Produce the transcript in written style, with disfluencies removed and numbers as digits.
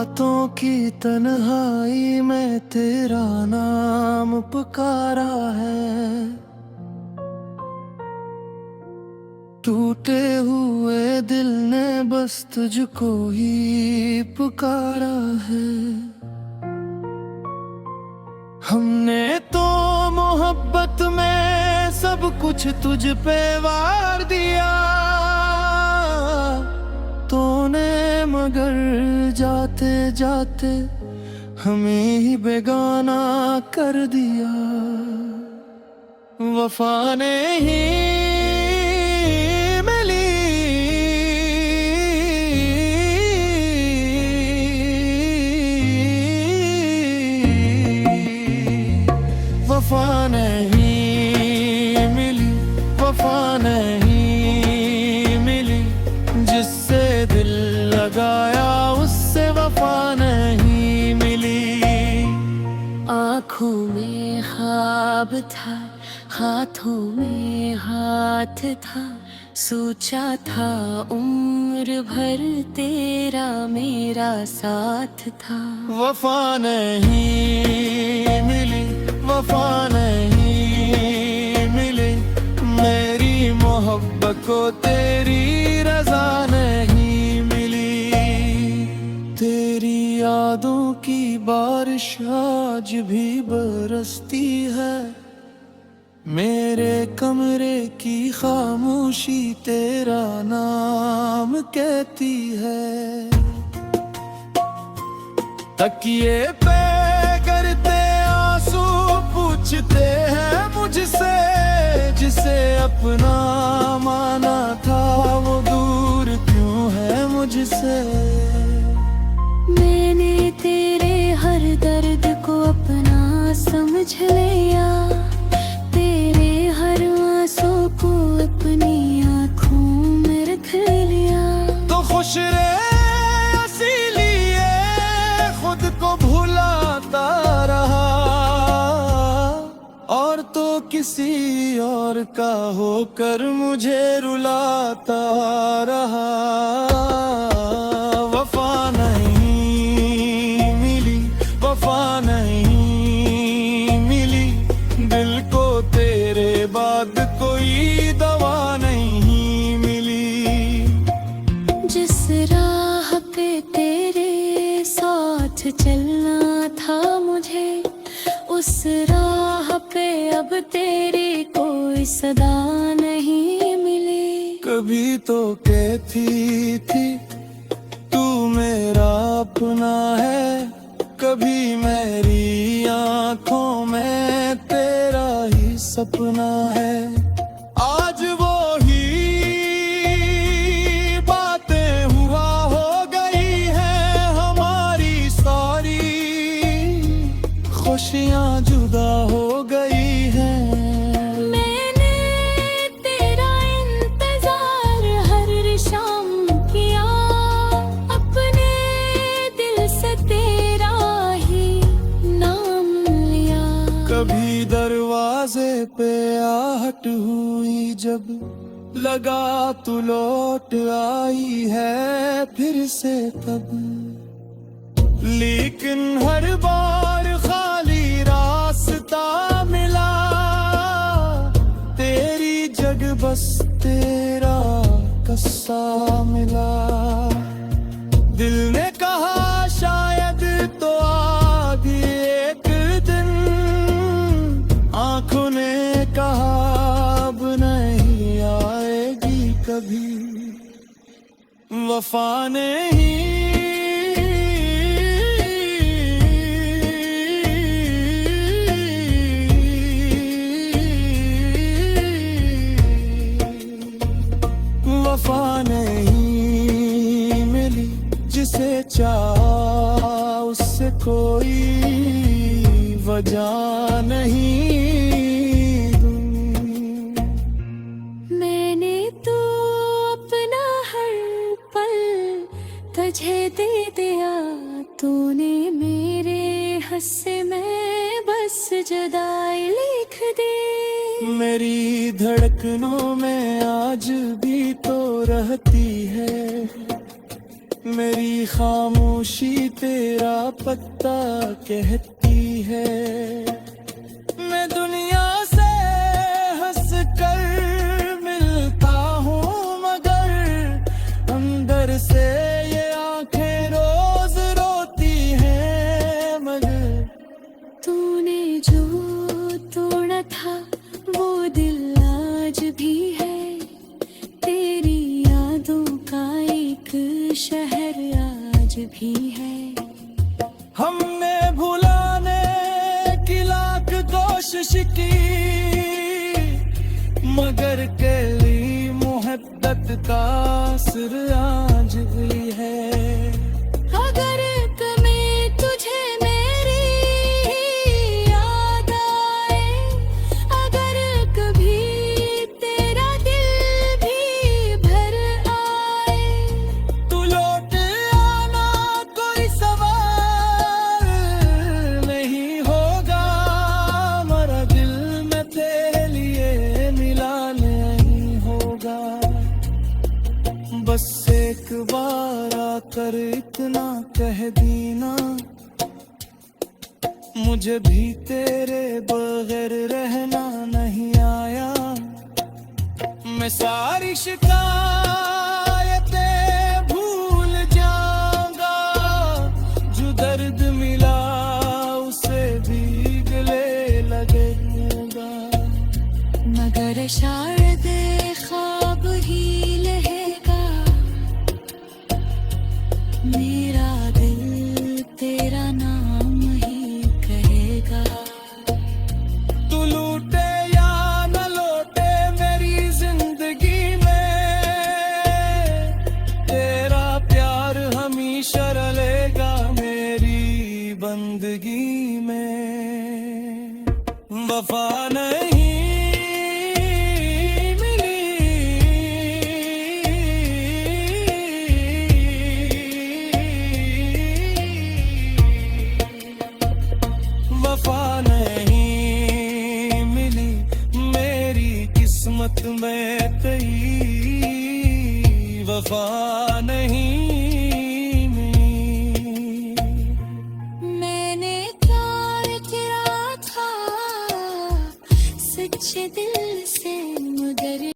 रातों की तन्हाई में तेरा नाम पुकारा है। टूटे हुए दिल ने बस तुझको ही पुकारा है। हमने तो मोहब्बत में सब कुछ तुझ पे वार दिया, तूने मगर जाते जाते हमें ही बेगाना कर दिया। वफा नहीं मिली, वफा नहीं मिली, वफा नहीं मिली। जिससे दिल लगाया उससे वफा नहीं मिली। आँखों में ख्वाब था, हाथों में हाथ था, सोचा था उम्र भर तेरा मेरा साथ था। वफा नहीं मिली, वफा नहीं मिली। मेरी मोहब्बत को तेरी रजा नहीं मिली। तेरी यादों की बारिश आज भी बरसती है। मेरे कमरे की खामोशी तेरा नाम कहती है। तकिए पे करते आंसू पूछते हैं मुझसे, जिसे अपना माना था वो दूर क्यों है मुझसे। मैंने तेरे हर दर्द को अपना समझ लिया, तेरे हर आंसू को अपनी आँखों में रख लिया। तो खुश रहे इसीलिए खुद को भुलाता रहा, और तो किसी और का होकर मुझे रुलाता रहा। वफा नहीं मिली, वफा नहीं मिली। दिल को तेरे बाद कोई दवा नहीं मिली। जिस राह पे तेरे साथ चलना था मुझे, उस राह पे अब तेरी कोई सदा नहीं मिली। कभी तो कहती थी तू मेरा अपना है, कभी मेरी आंखों में तेरा ही सपना है। आज वो ही बातें हुआ हो गई हैं हमारी सारी, खुशियां जुदा हो गई हैं। मैंने तेरा इंतजार हर शाम किया, अपने दिल से तेरा ही नाम लिया। कभी दरवाजे पे आहट हुई जब, लगा तू लौट आई है फिर से तब। लेकिन हर बार खाली रास्ता मिला, तेरी जगह बस तेरा कस्सा मिला। दिल ने कहा शायद तो आधी एक दिन, आंखों ने कहा अब नहीं आएगी कभी। वफा नहीं वफा नहीं मिली। जिसे चाहा उससे कोई वजह नहीं दूं। मैंने तो अपना हर पल तुझे दे दिया, तूने मेरे हिस्से में बस जुदाई लिख दी। मेरी धड़कनों में आज भी तो रहती है मेरी खामोशी तेरा पत्ता कहती है। मैं दुनिया से हंस कर मिलता हूँ, मगर अंदर से ये आंखें रोज रोती हैं। मगर तूने जो तोड़ा था वो दिल आज भी है, तेरी यादों का एक शहर आज भी है। हमने भुलाने की लाख कोशिश की, मगर कली मोहब्बत का असर आज भी है। अगर कभी तुझे मेरी याद आए, अगर कभी तेरा दिल भी भर आए, तू लौट आना, कोई सवाल नहीं होगा। मेरा दिल में तेरे लिए मिला नहीं होगा। बस एक बार आकर इतना कह दीना, मुझे भी तेरे बगैर रहना नहीं आया। मैं सारी शिकायतें भूल जाऊंगा, जो दर्द मिला उसे भी गले लगेगा। मगर शायद ख्वाब ही लहेगा, मेरा दिल तेरा नाम ही कहेगा। तू लूटे या न लौटे मेरी जिंदगी में, तेरा प्यार हमेशा रहेगा मेरी बंदगी में। वफा नहीं वफा नहीं मिली मेरी किस्मत में, कहीं वफा नहीं